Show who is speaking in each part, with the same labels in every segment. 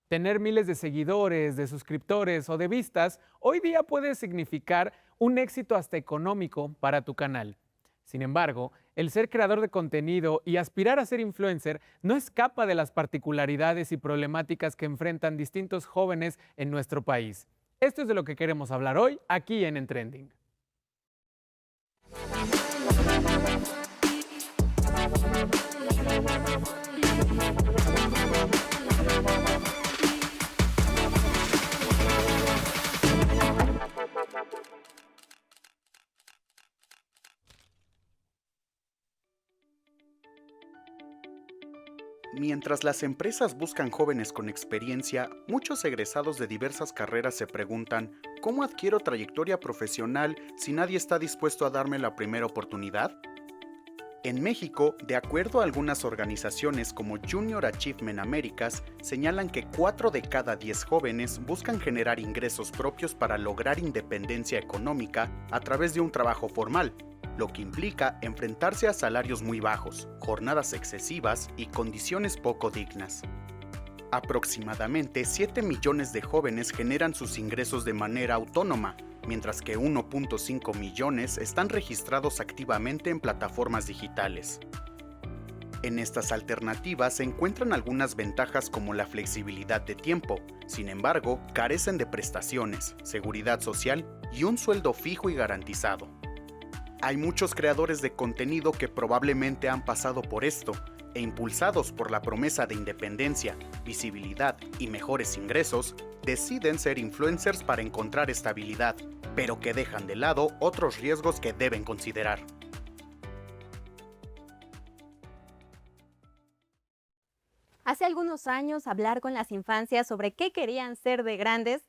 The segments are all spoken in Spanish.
Speaker 1: Tener miles de seguidores, de suscriptores o de vistas hoy día puede significar un éxito hasta económico para tu canal. Sin embargo, el ser creador de contenido y aspirar a ser influencer no escapa de las particularidades y problemáticas que enfrentan distintos jóvenes en nuestro país. Esto es de lo que queremos hablar hoy aquí en Trending.
Speaker 2: Mientras las empresas buscan jóvenes con experiencia, muchos egresados de diversas carreras se preguntan, ¿cómo adquiero trayectoria profesional si nadie está dispuesto a darme la primera oportunidad? En México, de acuerdo a algunas organizaciones como Junior Achievement Americas, señalan que 4 de cada 10 jóvenes buscan generar ingresos propios para lograr independencia económica a través de un trabajo formal, lo que implica enfrentarse a salarios muy bajos, jornadas excesivas y condiciones poco dignas. Aproximadamente 7 millones de jóvenes generan sus ingresos de manera autónoma, mientras que 1.5 millones están registrados activamente en plataformas digitales. En estas alternativas se encuentran algunas ventajas como la flexibilidad de tiempo, sin embargo, carecen de prestaciones, seguridad social y un sueldo fijo y garantizado. Hay muchos creadores de contenido que probablemente han pasado por esto, e impulsados por la promesa de independencia, visibilidad y mejores ingresos, deciden ser influencers para encontrar estabilidad, pero que dejan de lado otros riesgos que deben considerar.
Speaker 3: Hace algunos años, hablar con las infancias sobre qué querían ser de grandes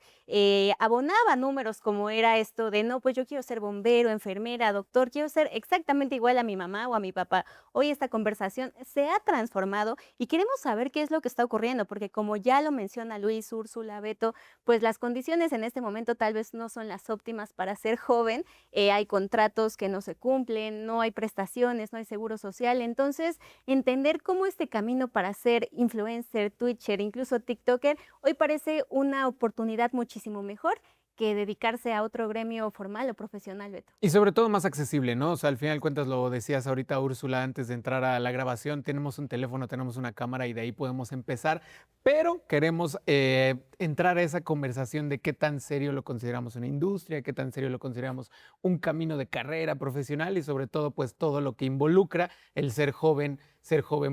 Speaker 3: abonaba números, como era esto de, no, pues yo quiero ser bombero, enfermera, doctor, quiero ser exactamente igual a mi mamá o a mi papá. Hoy esta conversación se ha transformado y queremos saber qué es lo que está ocurriendo, porque como ya lo menciona Luis, Úrsula, Beto, pues las condiciones en este momento tal vez no son las óptimas para ser joven. Hay contratos que no se cumplen, no hay prestaciones, no hay seguro social. Entonces, entender cómo este camino para ser influencer, twitcher, incluso tiktoker, hoy parece una oportunidad muchísimo mejor que dedicarse a otro gremio formal o profesional, Beto.
Speaker 1: Y sobre todo más accesible, ¿no? O sea, al final de cuentas lo decías ahorita, Úrsula, antes de entrar a la grabación, tenemos un teléfono, tenemos una cámara y de ahí podemos empezar, pero queremos entrar a esa conversación de qué tan serio lo consideramos una industria, qué tan serio lo consideramos un camino de carrera profesional y sobre todo, pues todo lo que involucra el ser joven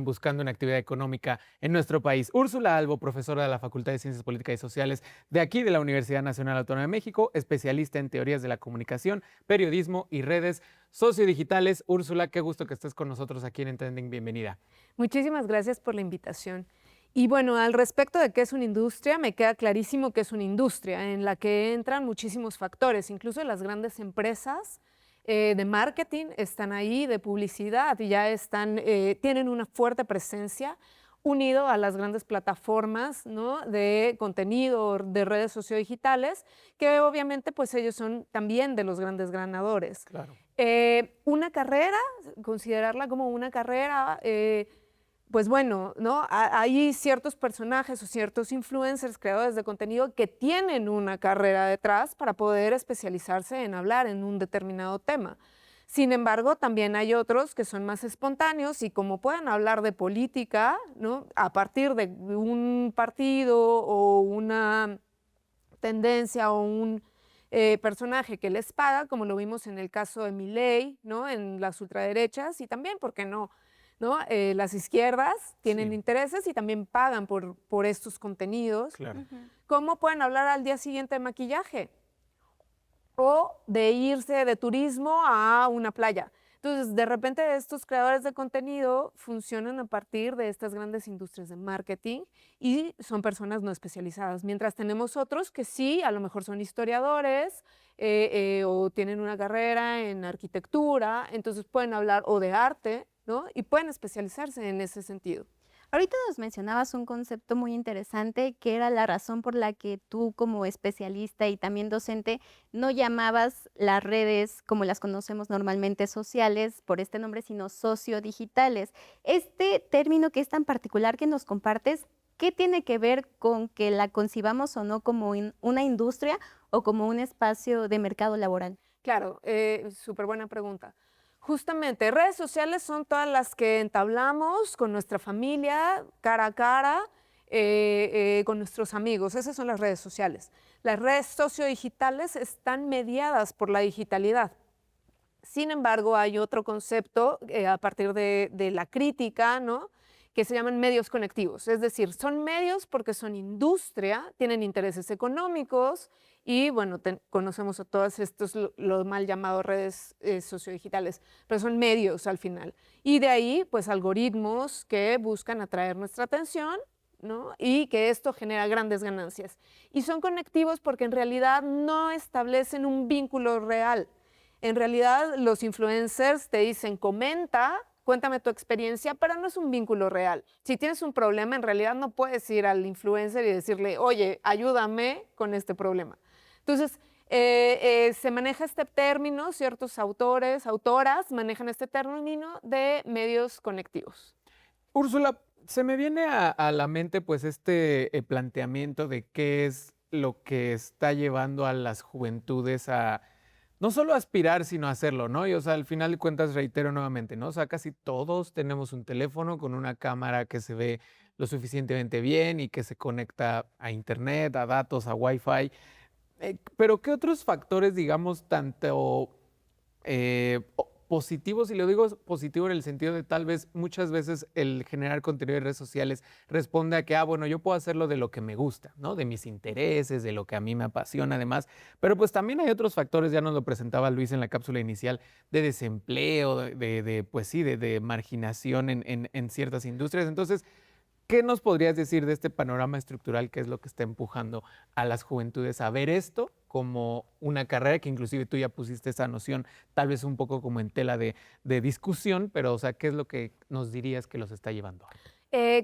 Speaker 1: buscando una actividad económica en nuestro país. Úrsula Albo, profesora de la Facultad de Ciencias Políticas y Sociales de aquí de la Universidad Nacional Autónoma de México, especialista en teorías de la comunicación, periodismo y redes sociodigitales. Úrsula, qué gusto que estés con nosotros aquí en Trending. Bienvenida.
Speaker 4: Muchísimas gracias por la invitación. Y bueno, al respecto de qué es una industria, me queda clarísimo que es una industria en la que entran muchísimos factores, incluso las grandes empresas de marketing están ahí, de publicidad, y ya están, tienen una fuerte presencia unido a las grandes plataformas, ¿no?, de contenido, de redes sociodigitales, que obviamente pues ellos son también de los grandes ganadores.
Speaker 1: Claro.
Speaker 4: Una carrera, considerarla como una carrera, pues bueno, ¿no? Hay ciertos personajes o ciertos influencers, creadores de contenido que tienen una carrera detrás para poder especializarse en hablar en un determinado tema. Sin embargo, también hay otros que son más espontáneos y como pueden hablar de política, ¿no?, a partir de un partido o una tendencia o un personaje que les paga, como lo vimos en el caso de Milei, ¿no?, en las ultraderechas, y también, ¿por qué no? ¿No? Las izquierdas tienen
Speaker 1: Sí.
Speaker 4: intereses y también pagan por estos contenidos.
Speaker 1: Claro.
Speaker 4: ¿Cómo pueden hablar al día siguiente de maquillaje? O de irse de turismo a una playa. Entonces, de repente, estos creadores de contenido funcionan a partir de estas grandes industrias de marketing y son personas no especializadas, mientras tenemos otros que sí, a lo mejor son historiadores o tienen una carrera en arquitectura, entonces pueden hablar o de arte, ¿no?, y pueden especializarse en ese sentido.
Speaker 3: Ahorita nos mencionabas un concepto muy interesante, que era la razón por la que tú, como especialista y también docente, no llamabas las redes como las conocemos normalmente sociales por este nombre, sino sociodigitales. Este término que es tan particular que nos compartes, ¿qué tiene que ver con que la concibamos o no como una industria o como un espacio de mercado laboral?
Speaker 4: Claro, súper buena pregunta. Justamente, redes sociales son todas las que entablamos con nuestra familia, cara a cara, con nuestros amigos. Esas son las redes sociales. Las redes sociodigitales están mediadas por la digitalidad. Sin embargo, hay otro concepto a partir de la crítica, ¿no?, que se llaman medios conectivos. Es decir, son medios porque son industria, tienen intereses económicos y, bueno, conocemos a todas estos, los mal llamados redes sociodigitales, pero son medios al final. Y de ahí, pues, algoritmos que buscan atraer nuestra atención, ¿no?, y que esto genera grandes ganancias. Y son conectivos porque en realidad no establecen un vínculo real. En realidad, los influencers te dicen, comenta, cuéntame tu experiencia, pero no es un vínculo real. Si tienes un problema, en realidad no puedes ir al influencer y decirle, oye, ayúdame con este problema. Entonces, se maneja este término, ciertos autores, autoras manejan este término de medios conectivos.
Speaker 1: Úrsula, se me viene a la mente pues este planteamiento de qué es lo que está llevando a las juventudes a no solo aspirar, sino hacerlo, ¿no? Y o sea, al final de cuentas, reitero nuevamente, ¿no? O sea, casi todos tenemos un teléfono con una cámara que se ve lo suficientemente bien y que se conecta a internet, a datos, a Wi-Fi. Pero ¿qué otros factores, digamos, tanto positivos, y lo digo positivo en el sentido de tal vez muchas veces el generar contenido en redes sociales responde a que, bueno, yo puedo hacerlo de lo que me gusta, ¿no? De mis intereses, de lo que a mí me apasiona además, pero pues también hay otros factores, ya nos lo presentaba Luis en la cápsula inicial, de desempleo, pues sí, de marginación en ciertas industrias. Entonces, ¿qué nos podrías decir de este panorama estructural que es lo que está empujando a las juventudes a ver esto como una carrera, que inclusive tú ya pusiste esa noción, tal vez un poco como en tela de discusión, pero o sea, ¿qué es lo que nos dirías que los está llevando?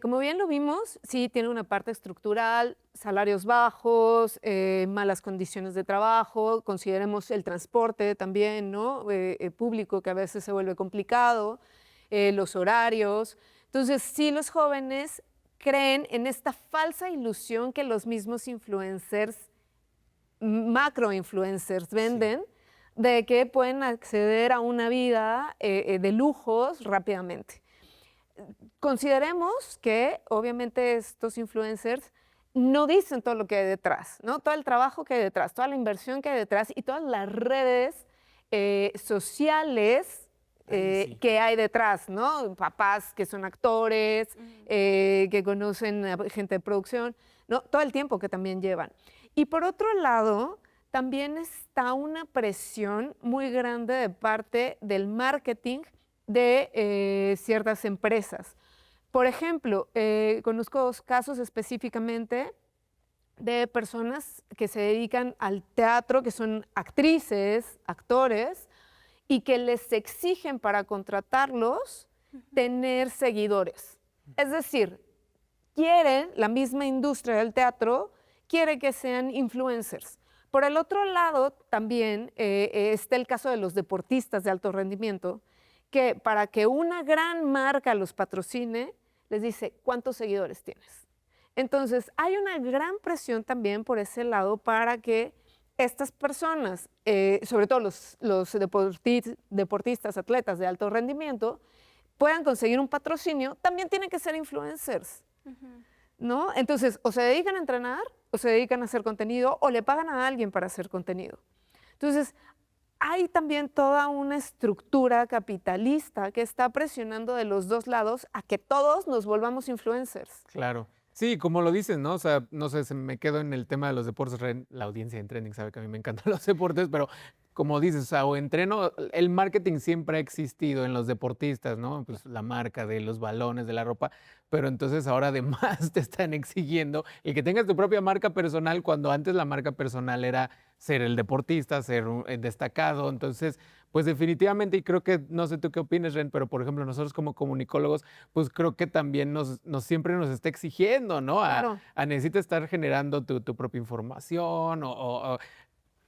Speaker 4: Como bien lo vimos, sí tiene una parte estructural, salarios bajos, malas condiciones de trabajo, consideremos el transporte también, ¿no?, público, que a veces se vuelve complicado, los horarios. Entonces, sí, los jóvenes creen en esta falsa ilusión que los mismos influencers, macroinfluencers venden, de que pueden acceder a una vida de lujos rápidamente. Consideremos que obviamente estos influencers no dicen todo lo que hay detrás, ¿no? Todo el trabajo que hay detrás, toda la inversión que hay detrás y todas las redes sociales
Speaker 1: Sí.
Speaker 4: que hay detrás, ¿no? Papás que son actores, que conocen a gente de producción, ¿no? Todo el tiempo que también llevan. Y por otro lado, también está una presión muy grande de parte del marketing de ciertas empresas. Por ejemplo, conozco dos casos específicamente de personas que se dedican al teatro, que son actrices, actores, y que les exigen para contratarlos tener seguidores. Es decir, quieren, la misma industria del teatro, quiere que sean influencers. Por el otro lado, también está el caso de los deportistas de alto rendimiento, que para que una gran marca los patrocine, les dice, ¿cuántos seguidores tienes? Entonces, hay una gran presión también por ese lado para que estas personas, sobre todo los deportistas, atletas de alto rendimiento, puedan conseguir un patrocinio, también tienen que ser influencers, ¿no? Entonces, o se dedican a entrenar, o se dedican a hacer contenido, o le pagan a alguien para hacer contenido. Entonces, hay también toda una estructura capitalista que está presionando de los dos lados a que todos nos volvamos influencers.
Speaker 1: Claro. Sí, como lo dices, ¿no? O sea, no sé, me quedo en el tema de los deportes. La audiencia en Trending sabe que a mí me encantan los deportes, pero como dices, o sea, o entreno, el marketing siempre ha existido en los deportistas, ¿no? Pues la marca de los balones, de la ropa, pero entonces ahora además te están exigiendo el que tengas tu propia marca personal cuando antes la marca personal era ser el deportista, ser destacado. Entonces, pues definitivamente, y creo que, no sé tú qué opinas, Ren, pero por ejemplo, nosotros como comunicólogos, pues creo que también siempre nos está exigiendo, ¿no?
Speaker 4: Claro.
Speaker 1: A necesitas estar generando tu propia información o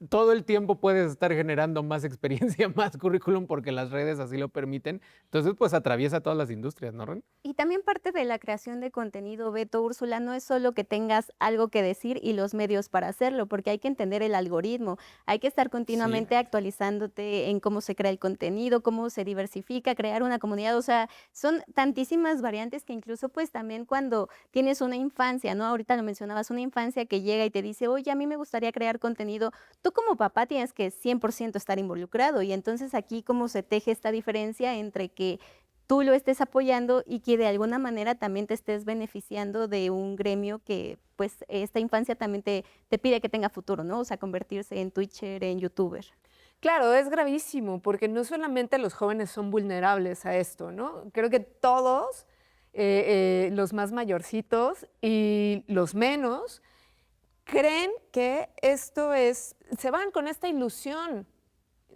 Speaker 1: todo el tiempo puedes estar generando más experiencia, más currículum, porque las redes así lo permiten. Entonces, pues atraviesa todas las industrias, ¿no, Ren?
Speaker 3: Y también parte de la creación de contenido, Beto, Úrsula, no es solo que tengas algo que decir y los medios para hacerlo, porque hay que entender el algoritmo, hay que estar
Speaker 1: Sí.
Speaker 3: continuamente actualizándote en cómo se crea el contenido, cómo se diversifica, crear una comunidad, o sea, son tantísimas variantes que incluso pues también cuando tienes una infancia, ¿no? Ahorita lo mencionabas, una infancia que llega y te dice, oye, a mí me gustaría crear contenido, tú como papá tienes que 100% estar involucrado y entonces aquí cómo se teje esta diferencia entre que tú lo estés apoyando y que de alguna manera también te estés beneficiando de un gremio que, pues, esta infancia también te pide que tenga futuro, ¿no? O sea, convertirse en Twitcher, en youtuber.
Speaker 4: Claro, es gravísimo, porque no solamente los jóvenes son vulnerables a esto, ¿no? Creo que todos, los más mayorcitos y los menos, creen que esto es, se van con esta ilusión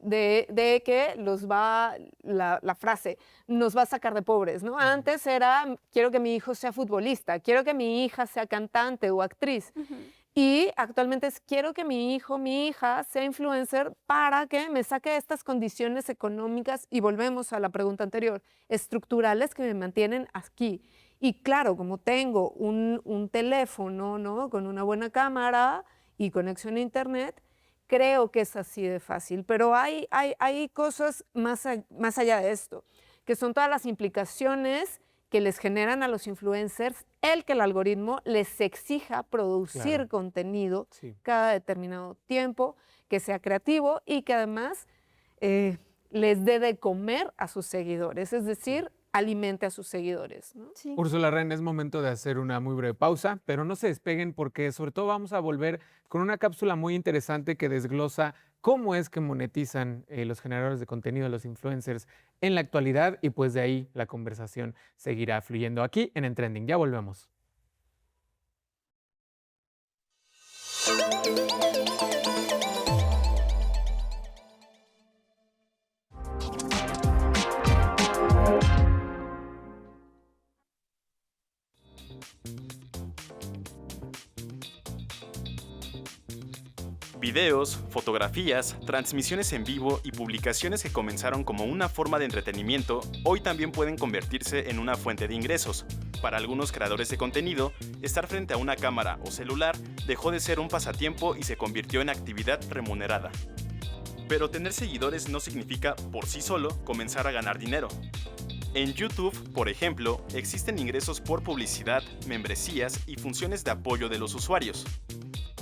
Speaker 4: de que los va, la frase, nos va a sacar de pobres, ¿no? Antes era, quiero que mi hijo sea futbolista, quiero que mi hija sea cantante o actriz. Y actualmente es, quiero que mi hijo, mi hija sea influencer para que me saque estas condiciones económicas, y volvemos a la pregunta anterior, estructurales que me mantienen aquí. Y claro, como tengo un teléfono, ¿no? Con una buena cámara y conexión a internet, creo que es así de fácil, pero hay cosas más allá de esto, que son todas las implicaciones que les generan a los influencers el que el algoritmo les exija producir
Speaker 1: Claro.
Speaker 4: contenido
Speaker 1: Sí.
Speaker 4: cada determinado tiempo, que sea creativo y que además les dé de comer a sus seguidores, es decir, alimente a sus seguidores, ¿no?
Speaker 3: Sí.
Speaker 1: Úrsula Ren, es momento de hacer una muy breve pausa, pero no se despeguen porque sobre todo vamos a volver con una cápsula muy interesante que desglosa cómo es que monetizan los generadores de contenido, los influencers en la actualidad y pues de ahí la conversación seguirá fluyendo aquí en Trending. Ya volvemos.
Speaker 5: Videos, fotografías, transmisiones en vivo y publicaciones que comenzaron como una forma de entretenimiento, hoy también pueden convertirse en una fuente de ingresos. Para algunos creadores de contenido, estar frente a una cámara o celular dejó de ser un pasatiempo y se convirtió en actividad remunerada. Pero tener seguidores no significa, por sí solo, comenzar a ganar dinero. En YouTube, por ejemplo, existen ingresos por publicidad, membresías y funciones de apoyo de los usuarios.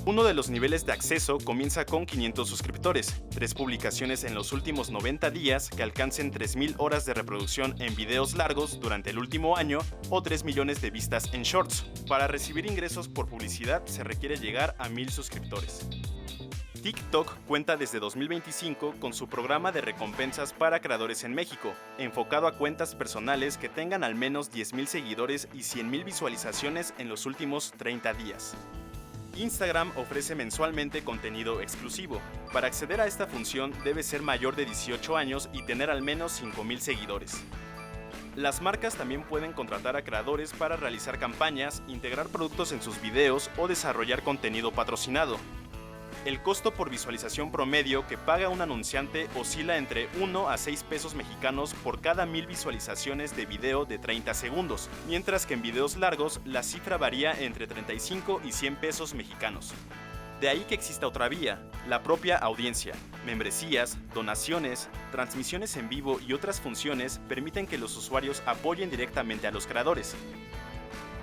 Speaker 5: Uno de los niveles de acceso comienza con 500 suscriptores, 3 publicaciones en los últimos 90 días que alcancen 3.000 horas de reproducción en videos largos durante el último año o 3 millones de vistas en shorts. Para recibir ingresos por publicidad se requiere llegar a 1.000 suscriptores. TikTok cuenta desde 2025 con su programa de recompensas para creadores en México, enfocado a cuentas personales que tengan al menos 10.000 seguidores y 100.000 visualizaciones en los últimos 30 días. Instagram ofrece mensualmente contenido exclusivo. Para acceder a esta función debes ser mayor de 18 años y tener al menos 5.000 seguidores. Las marcas también pueden contratar a creadores para realizar campañas, integrar productos en sus videos o desarrollar contenido patrocinado. El costo por visualización promedio que paga un anunciante oscila entre 1 a 6 pesos mexicanos por cada 1.000 visualizaciones de video de 30 segundos, mientras que en videos largos la cifra varía entre 35 y 100 pesos mexicanos. De ahí que exista otra vía, la propia audiencia. Membresías, donaciones, transmisiones en vivo y otras funciones permiten que los usuarios apoyen directamente a los creadores.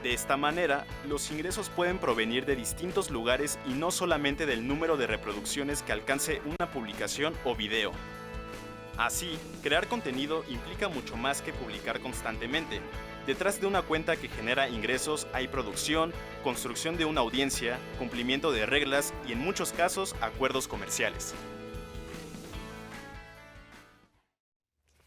Speaker 5: De esta manera, los ingresos pueden provenir de distintos lugares y no solamente del número de reproducciones que alcance una publicación o video. Así, crear contenido implica mucho más que publicar constantemente. Detrás de una cuenta que genera ingresos hay producción, construcción de una audiencia, cumplimiento de reglas y en muchos casos acuerdos comerciales.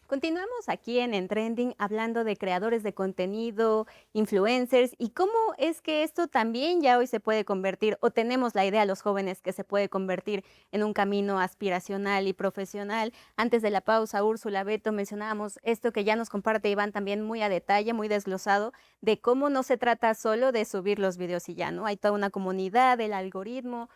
Speaker 3: Continuamos aquí en Trending hablando de creadores de contenido, influencers y cómo es que esto también ya hoy se puede convertir o tenemos la idea los jóvenes que se puede convertir en un camino aspiracional y profesional. Antes de la pausa, Úrsula, Beto, mencionábamos esto que ya nos comparte Iván también muy a detalle, muy desglosado, de cómo no se trata solo de subir los videos y ya, ¿no? Hay toda una comunidad, el algoritmo,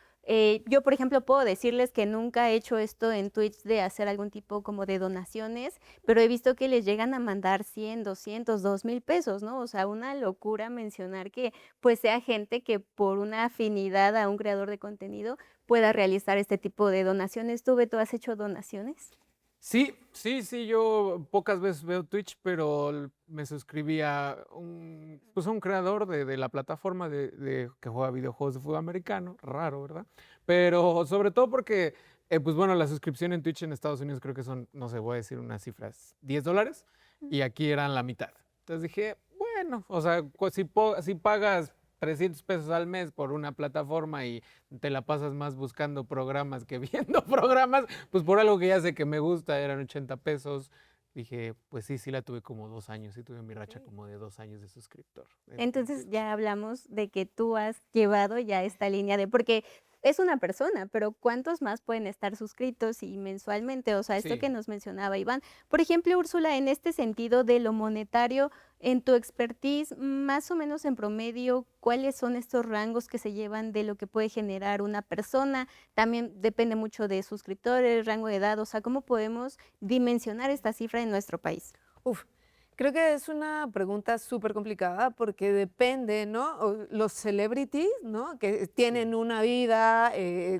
Speaker 3: Yo, por ejemplo, puedo decirles que nunca he hecho esto en Twitch de hacer algún tipo como de donaciones, pero he visto que les llegan a mandar 100, 200, 2,000 pesos, ¿no? O sea, una locura mencionar que pues sea gente que por una afinidad a un creador de contenido pueda realizar este tipo de donaciones. ¿Tú, Beto, has hecho donaciones?
Speaker 1: Sí, sí, sí, yo pocas veces veo Twitch, pero me suscribí pues a un creador de la plataforma que juega videojuegos de fútbol americano, raro, ¿verdad? Pero sobre todo porque, pues bueno, la suscripción en Twitch en Estados Unidos creo que son, no sé, voy a decir unas cifras, $10, y aquí eran la mitad. Entonces dije, bueno, o sea, si pagas 300 pesos al mes por una plataforma y te la pasas más buscando programas que viendo programas, pues por algo que ya sé que me gusta, eran 80 pesos. Dije, pues sí, sí la tuve como 2 años, sí tuve mi racha como de 2 años de suscriptor.
Speaker 3: Entonces ya hablamos de que tú has llevado ya esta línea de, porque es una persona, pero ¿cuántos más pueden estar suscritos y mensualmente? O sea, esto que
Speaker 1: Sí.
Speaker 3: nos mencionaba Iván. Por ejemplo, Úrsula, en este sentido de lo monetario, en tu expertise, más o menos en promedio, ¿cuáles son estos rangos que se llevan de lo que puede generar una persona? También depende mucho de suscriptores, rango de edad, o sea, ¿cómo podemos dimensionar esta cifra en nuestro país?
Speaker 4: Uf, creo que es una pregunta súper complicada porque depende, ¿no? Los celebrities, ¿no? Que tienen una vida,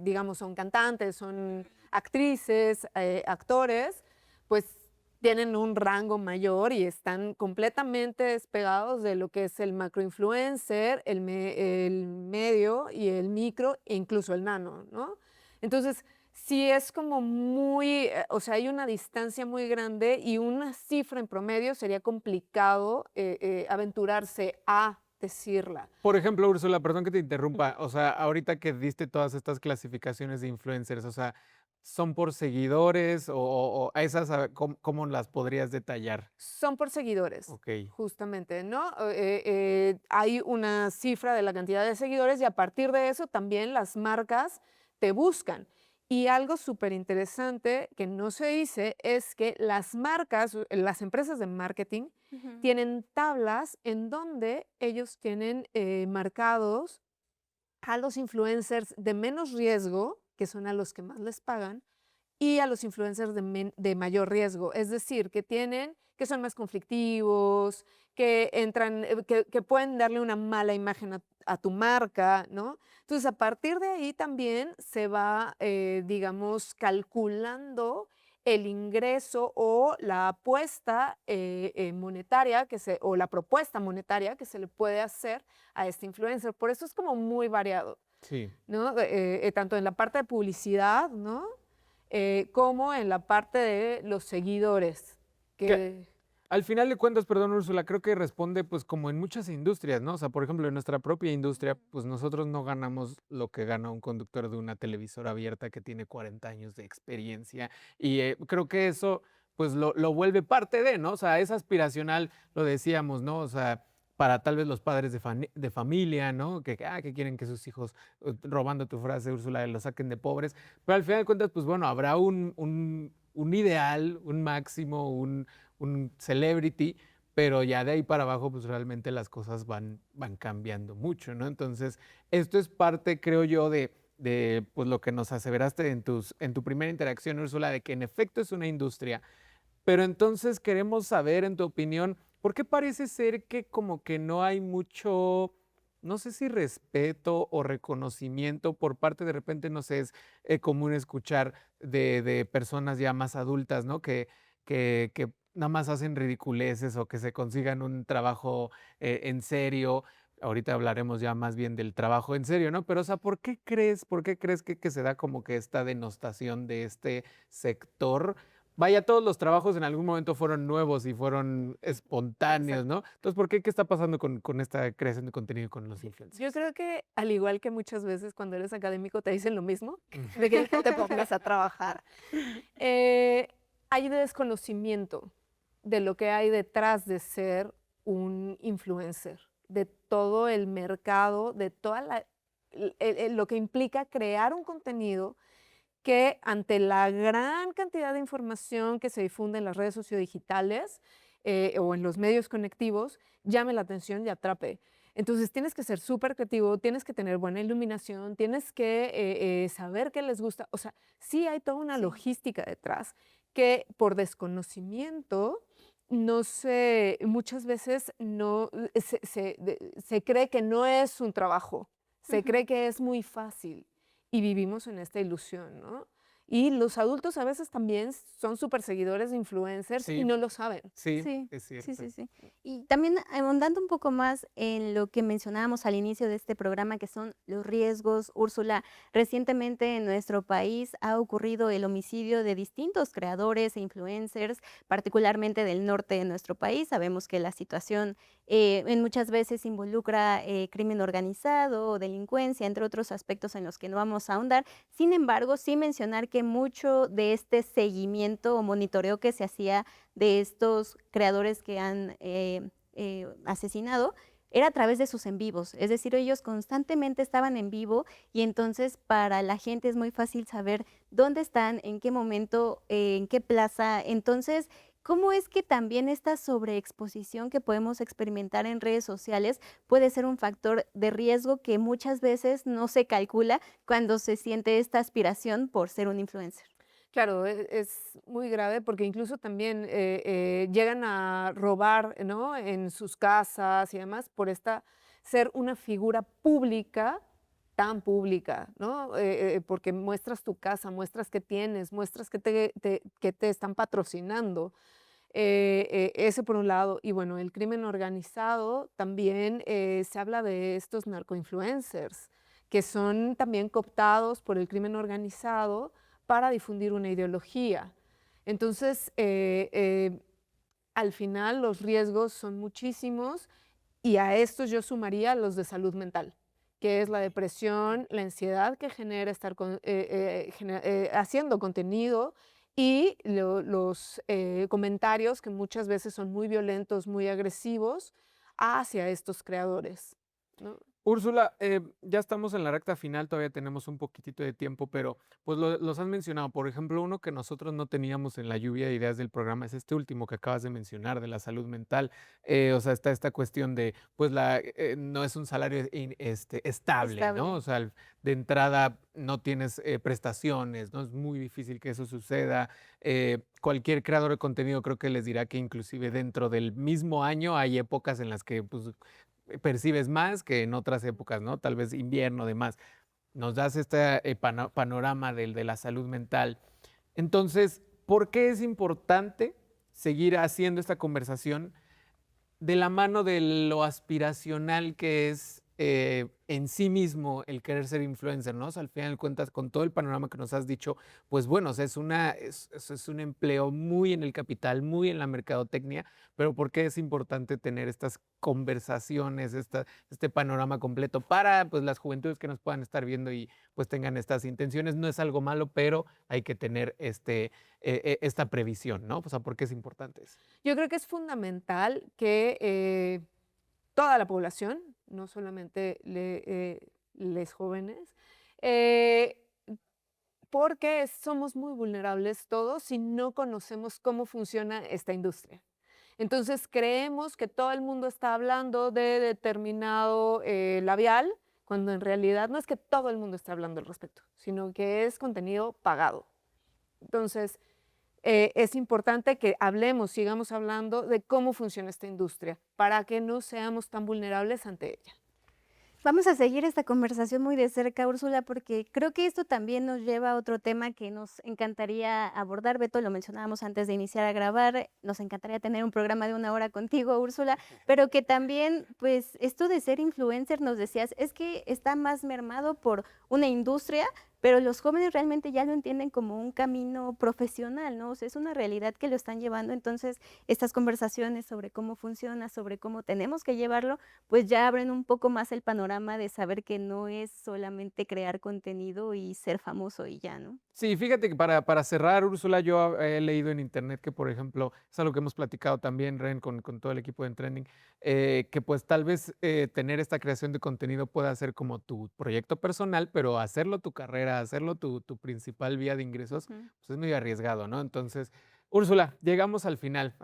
Speaker 4: digamos, son cantantes, son actrices, actores, pues tienen un rango mayor y están completamente despegados de lo que es el macroinfluencer, el medio y el micro e incluso el nano, ¿no? Entonces, sí es como muy, o sea, hay una distancia muy grande y una cifra en promedio sería complicado aventurarse a decirla.
Speaker 1: Por ejemplo, Úrsula, perdón que te interrumpa, o sea, ahorita que diste todas estas clasificaciones de influencers, o sea, ¿son por seguidores o a esas cómo las podrías detallar?
Speaker 4: Son por seguidores,
Speaker 1: Ok,
Speaker 4: justamente, ¿no? Hay una cifra de la cantidad de seguidores y a partir de eso también las marcas te buscan. Y algo súper interesante que no se dice es que las marcas, las empresas de marketing,
Speaker 3: Ujú.
Speaker 4: tienen tablas en donde ellos tienen marcados a los influencers de menos riesgo, que son a los que más les pagan, y a los influencers de mayor riesgo. Es decir, que son más conflictivos, que entran, que pueden darle una mala imagen a tu marca, ¿no? Entonces, a partir de ahí también se va, digamos, calculando el ingreso o la apuesta monetaria o la propuesta monetaria que se le puede hacer a este influencer. Por eso es como muy variado,
Speaker 1: sí.
Speaker 4: ¿no? Tanto en la parte de publicidad, ¿no? Como en la parte de los seguidores. Que,
Speaker 1: Al final de cuentas, perdón, Úrsula, creo que responde pues como en muchas industrias, ¿no? O sea, por ejemplo, en nuestra propia industria, pues nosotros no ganamos lo que gana un conductor de una televisora abierta que tiene 40 años de experiencia y creo que eso pues lo vuelve parte de, ¿no? O sea, es aspiracional, lo decíamos, ¿no? O sea, para tal vez los padres de familia, ¿no? Que quieren que sus hijos, robando tu frase, Úrsula, lo saquen de pobres, pero al final de cuentas, pues bueno, habrá un ideal, un máximo, un celebrity, pero ya de ahí para abajo, pues realmente las cosas van cambiando mucho, ¿no? Entonces, esto es parte, creo yo, de pues, lo que nos aseveraste en tu primera interacción, Úrsula, de que en efecto es una industria, pero entonces queremos saber, en tu opinión, ¿por qué parece ser que como que no hay mucho, no sé si respeto o reconocimiento por parte de repente, no sé, es común escuchar de personas ya más adultas, ¿no? Que nada más hacen ridiculeces o que se consigan un trabajo en serio. Ahorita hablaremos ya más bien del trabajo en serio, ¿no? Pero, o sea, por qué crees que se da como que esta denostación de este sector? Vaya, todos los trabajos en algún momento fueron nuevos y fueron espontáneos,
Speaker 4: exacto.
Speaker 1: ¿no? Entonces, ¿qué está pasando con esta creación de contenido con los
Speaker 4: Yo
Speaker 1: influencers?
Speaker 4: creo que al igual que muchas veces cuando eres académico te dicen lo mismo,
Speaker 1: Mm.
Speaker 4: de que no te pongas a trabajar. Eh, Hay desconocimiento de lo que hay detrás de ser un influencer, de todo el mercado, de toda lo que implica crear un contenido que ante la gran cantidad de información que se difunde en las redes sociodigitales o en los medios conectivos, llame la atención y atrape. Entonces tienes que ser súper creativo, tienes que tener buena iluminación, tienes que saber qué les gusta. O sea, sí hay toda una
Speaker 3: Sí.
Speaker 4: logística detrás que por desconocimiento no se, muchas veces no, se cree que no es un trabajo, se
Speaker 3: Ujú.
Speaker 4: cree que es muy fácil y vivimos en esta ilusión, ¿no? Y los adultos a veces también son súper seguidores de influencers y
Speaker 1: Sí,
Speaker 4: no lo saben.
Speaker 1: sí,
Speaker 3: Sí,
Speaker 1: es
Speaker 3: sí,
Speaker 1: cierto.
Speaker 3: sí, sí. Y también ahondando un poco más en lo que mencionábamos al inicio de este programa, que son los riesgos, Úrsula, recientemente en nuestro país ha ocurrido el homicidio de distintos creadores e influencers, particularmente del norte de nuestro país. Sabemos que la situación en muchas veces involucra crimen organizado o delincuencia, entre otros aspectos en los que no vamos a ahondar. Sin embargo, sí mencionar que mucho de este seguimiento o monitoreo que se hacía de estos creadores que han asesinado era a través de sus en vivos, es decir, ellos constantemente estaban en vivo y entonces para la gente es muy fácil saber dónde están, en qué momento, en qué plaza. Entonces, ¿cómo es que también esta sobreexposición que podemos experimentar en redes sociales puede ser un factor de riesgo que muchas veces no se calcula cuando se siente esta aspiración por ser un influencer?
Speaker 4: Claro, es muy grave porque incluso también llegan a robar, ¿no? En sus casas y demás por ser una figura pública, tan pública, ¿no? Porque muestras tu casa, muestras que tienes, muestras que te están patrocinando. Ese por un lado. Y bueno, el crimen organizado también se habla de estos narcoinfluencers que son también cooptados por el crimen organizado para difundir una ideología. Entonces, al final los riesgos son muchísimos y a estos yo sumaría los de salud mental, que es la depresión, la ansiedad que genera estar haciendo contenido y los comentarios que muchas veces son muy violentos, muy agresivos hacia estos creadores, ¿no?
Speaker 1: Úrsula, ya estamos en la recta final, todavía tenemos un poquitito de tiempo, pero pues los has mencionado. Por ejemplo, uno que nosotros no teníamos en la lluvia de ideas del programa es este último que acabas de mencionar, de la salud mental. O sea, está esta cuestión de, pues no es un salario estable, ¿no?
Speaker 3: Estable.
Speaker 1: O sea, de entrada no tienes prestaciones, ¿no? Es muy difícil que eso suceda. Cualquier creador de contenido creo que les dirá que inclusive dentro del mismo año hay épocas en las que pues percibes más que en otras épocas, ¿no? Tal vez invierno, demás. Nos das este panorama de la salud mental. Entonces, ¿por qué es importante seguir haciendo esta conversación de la mano de lo aspiracional que es en sí mismo el querer ser influencer, ¿no? O sea, al final de cuentas, con todo el panorama que nos has dicho, pues bueno, o sea, es un empleo muy en el capital, muy en la mercadotecnia, pero ¿por qué es importante tener estas conversaciones, este panorama completo para pues, las juventudes que nos puedan estar viendo y pues tengan estas intenciones? No es algo malo, pero hay que tener esta previsión, ¿no? O sea, ¿por qué es importante eso?
Speaker 4: Yo creo que es fundamental que toda la población, no solamente les jóvenes, eh, porque somos muy vulnerables todos si no conocemos cómo funciona esta industria. Entonces creemos que todo el mundo está hablando de determinado labial, cuando en realidad no es que todo el mundo esté hablando al respecto, sino que es contenido pagado. Entonces, es importante que hablemos, sigamos hablando de cómo funciona esta industria para que no seamos tan vulnerables ante ella.
Speaker 3: Vamos a seguir esta conversación muy de cerca, Úrsula, porque creo que esto también nos lleva a otro tema que nos encantaría abordar. Beto, lo mencionábamos antes de iniciar a grabar, nos encantaría tener un programa de 1 hora contigo, Úrsula, pero que también, pues, esto de ser influencer, nos decías, es que está más mermado por una industria, pero los jóvenes realmente ya lo entienden como un camino profesional, ¿no? O sea, es una realidad que lo están llevando. Entonces, estas conversaciones sobre cómo funciona, sobre cómo tenemos que llevarlo, pues ya abren un poco más el panorama de saber que no es solamente crear contenido y ser famoso y ya, ¿no?
Speaker 1: Sí, fíjate que para cerrar, Úrsula, yo he leído en internet que, por ejemplo, es algo que hemos platicado también, Ren, con todo el equipo de Trending, que pues tal vez tener esta creación de contenido pueda ser como tu proyecto personal, pero hacerlo tu carrera, hacerlo tu principal vía de ingresos,
Speaker 3: Ujú.
Speaker 1: pues es muy arriesgado, ¿no? Entonces, Úrsula, llegamos al final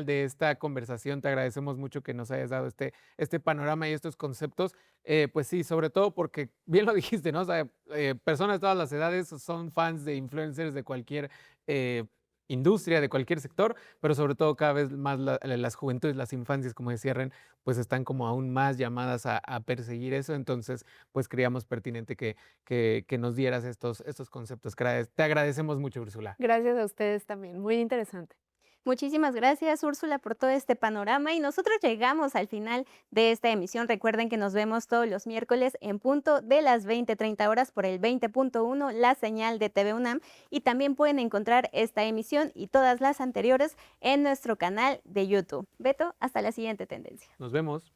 Speaker 1: de esta conversación. Te agradecemos mucho que nos hayas dado este panorama y estos conceptos. Pues sí, sobre todo porque, bien lo dijiste, ¿no? O sea, personas de todas las edades son fans de influencers de cualquier eh, industria, de cualquier sector, pero sobre todo cada vez más las juventudes, las infancias, como decía Ren, pues están como aún más llamadas a perseguir eso. Entonces, pues creíamos pertinente que nos dieras estos conceptos. Te agradecemos mucho, Úrsula.
Speaker 4: Gracias a ustedes también, muy interesante.
Speaker 3: Muchísimas gracias, Úrsula, por todo este panorama y nosotros llegamos al final de esta emisión. Recuerden que nos vemos todos los miércoles en punto de las 20:30 horas por el 20.1, la señal de TV UNAM, y también pueden encontrar esta emisión y todas las anteriores en nuestro canal de YouTube. Beto, hasta la siguiente tendencia.
Speaker 1: Nos vemos.